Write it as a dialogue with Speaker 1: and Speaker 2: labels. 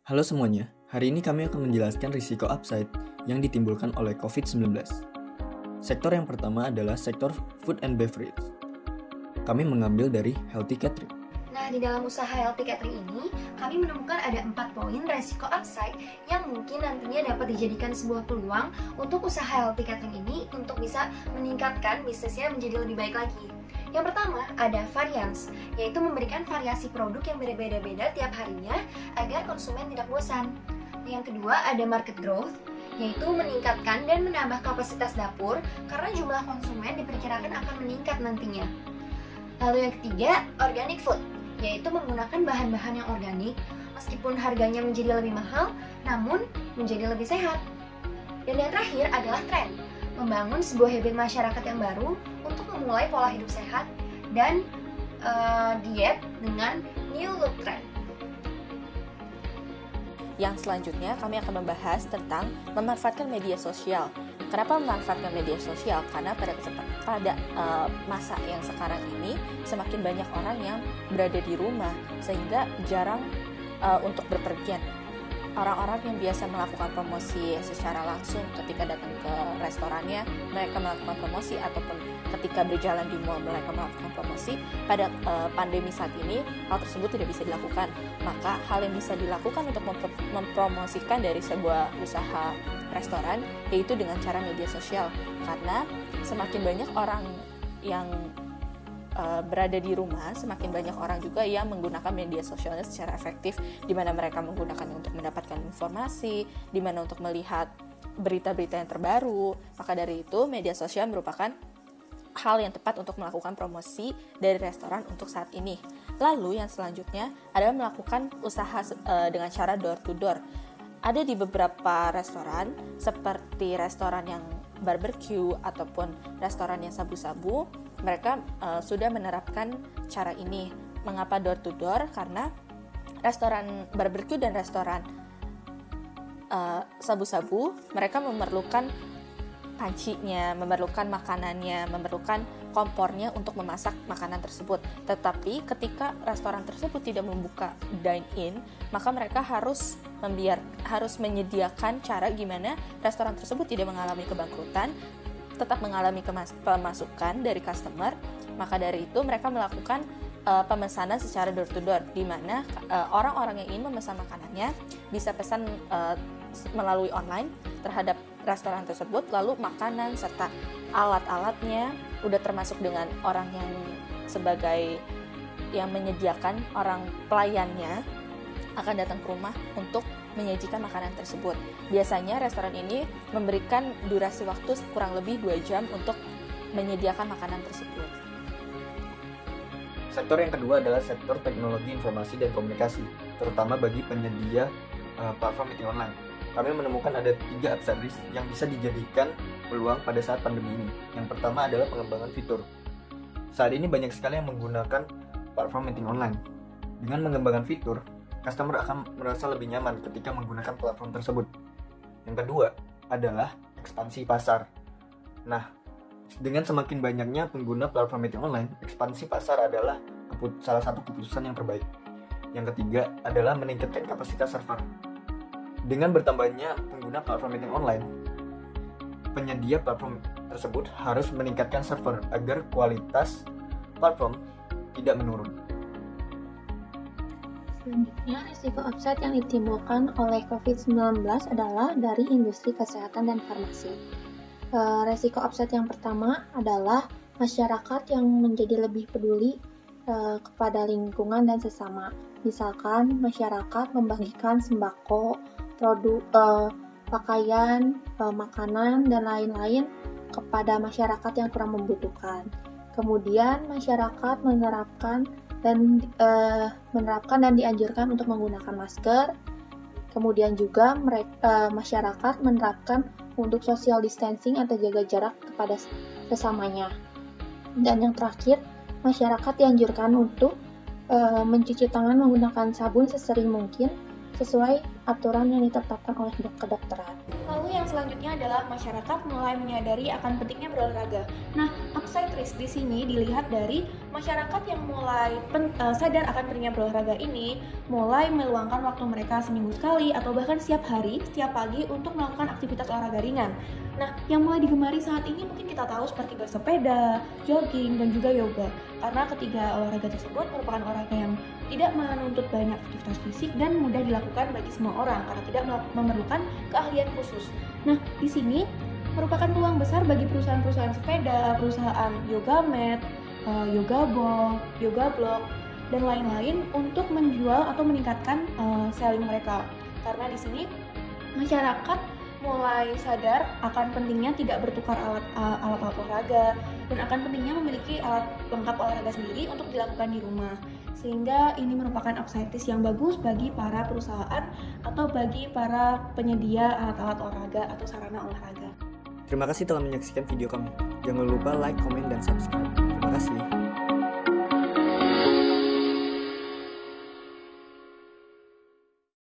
Speaker 1: Halo semuanya, hari ini kami akan menjelaskan risiko upside yang ditimbulkan oleh COVID-19. Sektor yang pertama adalah sektor food and beverage. Kami mengambil dari Healthy Catering.
Speaker 2: Nah, di dalam usaha Healthy Catering ini, kami menemukan ada 4 poin resiko upside yang mungkin nantinya dapat dijadikan sebuah peluang untuk usaha Healthy Catering ini untuk bisa meningkatkan bisnisnya menjadi lebih baik lagi. Yang pertama ada variance, yaitu memberikan variasi produk yang berbeda-beda tiap harinya agar konsumen tidak bosan. Yang kedua ada market growth, yaitu meningkatkan dan menambah kapasitas dapur karena jumlah konsumen diperkirakan akan meningkat nantinya. Lalu yang ketiga, organic food, yaitu menggunakan bahan-bahan yang organik meskipun harganya menjadi lebih mahal, namun menjadi lebih sehat. Dan yang terakhir adalah tren, membangun sebuah habit masyarakat yang baru untuk memulai pola hidup sehat dan diet dengan new look trend.
Speaker 3: Yang selanjutnya kami akan membahas tentang memanfaatkan media sosial. Kenapa memanfaatkan media sosial? Karena pada masa yang sekarang ini semakin banyak orang yang berada di rumah sehingga jarang untuk berpergian. Orang-orang yang biasa melakukan promosi secara langsung ketika datang ke restorannya, mereka melakukan promosi, ataupun ketika berjalan di mall mereka melakukan promosi. Pada pandemi saat ini, hal tersebut tidak bisa dilakukan. Maka hal yang bisa dilakukan untuk mempromosikan dari sebuah usaha restoran yaitu dengan cara media sosial. Karena semakin banyak orang yang berada di rumah, semakin banyak orang juga yang menggunakan media sosialnya secara efektif, di mana mereka menggunakannya untuk mendapatkan informasi, di mana untuk melihat berita-berita yang terbaru. Maka dari itu, media sosial merupakan hal yang tepat untuk melakukan promosi dari restoran untuk saat ini. Lalu yang selanjutnya adalah melakukan usaha dengan cara door to door. Ada di beberapa restoran, seperti restoran yang barbecue ataupun restoran yang sabu-sabu, mereka sudah menerapkan cara ini. Mengapa door to door? Karena restoran barbecue dan restoran sabu-sabu, mereka memerlukan pancinya, memerlukan makanannya, memerlukan kompornya untuk memasak makanan tersebut. Tetapi ketika restoran tersebut tidak membuka dine-in, maka mereka harus menyediakan cara gimana restoran tersebut tidak mengalami kebangkrutan, tetap mengalami pemasukan dari customer. Maka dari itu mereka melakukan pemesanan secara door to door, di mana orang-orang yang ingin memesan makanannya bisa pesan melalui online terhadap restoran tersebut, lalu makanan serta alat-alatnya udah termasuk dengan orang yang sebagai yang menyediakan, orang pelayannya akan datang ke rumah untuk menyajikan makanan tersebut. Biasanya restoran ini memberikan durasi waktu kurang lebih 2 jam untuk menyediakan makanan tersebut.
Speaker 1: Sektor yang kedua adalah sektor teknologi informasi dan komunikasi, terutama bagi penyedia platform meeting online. Kami menemukan ada 3 upside risk yang bisa dijadikan peluang pada saat pandemi ini. Yang pertama adalah pengembangan fitur. Saat ini banyak sekali yang menggunakan platform meeting online. Dengan mengembangkan fitur, customer akan merasa lebih nyaman ketika menggunakan platform tersebut. Yang kedua adalah ekspansi pasar. Nah, dengan semakin banyaknya pengguna platform meeting online, ekspansi pasar adalah salah satu keputusan yang terbaik. Yang ketiga adalah meningkatkan kapasitas server. Dengan bertambahnya pengguna platform meeting online, penyedia platform tersebut harus meningkatkan server agar kualitas platform tidak menurun.
Speaker 4: Selanjutnya, risiko upside yang ditimbulkan oleh COVID-19 adalah dari industri kesehatan dan farmasi. Risiko upside yang pertama adalah masyarakat yang menjadi lebih peduli kepada lingkungan dan sesama. Misalkan masyarakat membagikan sembako, produk pakaian, makanan, dan lain-lain kepada masyarakat yang kurang membutuhkan. Kemudian masyarakat menerapkan dan dianjurkan untuk menggunakan masker. Kemudian juga masyarakat menerapkan untuk social distancing atau jaga jarak kepada sesamanya. Dan yang terakhir, masyarakat dianjurkan untuk mencuci tangan menggunakan sabun sesering mungkin sesuai aturan yang ditetapkan oleh kedokteran.
Speaker 2: Lalu
Speaker 5: Lalu yang selanjutnya adalah masyarakat mulai menyadari akan pentingnya berolahraga. Nah, upside risk di sini dilihat dari masyarakat yang mulai sadar akan pentingnya berolahraga ini, mulai meluangkan waktu mereka seminggu sekali atau bahkan setiap hari, setiap pagi untuk melakukan aktivitas olahraga ringan. Nah, yang mulai digemari saat ini mungkin kita tahu seperti bersepeda, jogging, dan juga yoga. Karena ketiga olahraga tersebut merupakan olahraga yang tidak menuntut banyak aktivitas fisik dan mudah dilakukan bagi semua orang karena tidak memerlukan keahlian khusus. Nah, di sini merupakan peluang besar bagi perusahaan-perusahaan sepeda, perusahaan yoga mat, yoga ball, yoga block, dan lain-lain untuk menjual atau meningkatkan selling mereka. Karena di sini masyarakat mulai sadar akan pentingnya tidak bertukar alat-alat olahraga dan akan pentingnya memiliki alat lengkap olahraga sendiri untuk dilakukan di rumah. Sehingga ini merupakan upside risk yang bagus bagi para perusahaan atau bagi para penyedia alat-alat olahraga atau sarana olahraga.
Speaker 1: Terima kasih telah menyaksikan video kami. Jangan lupa like, komen, dan subscribe. Terima kasih.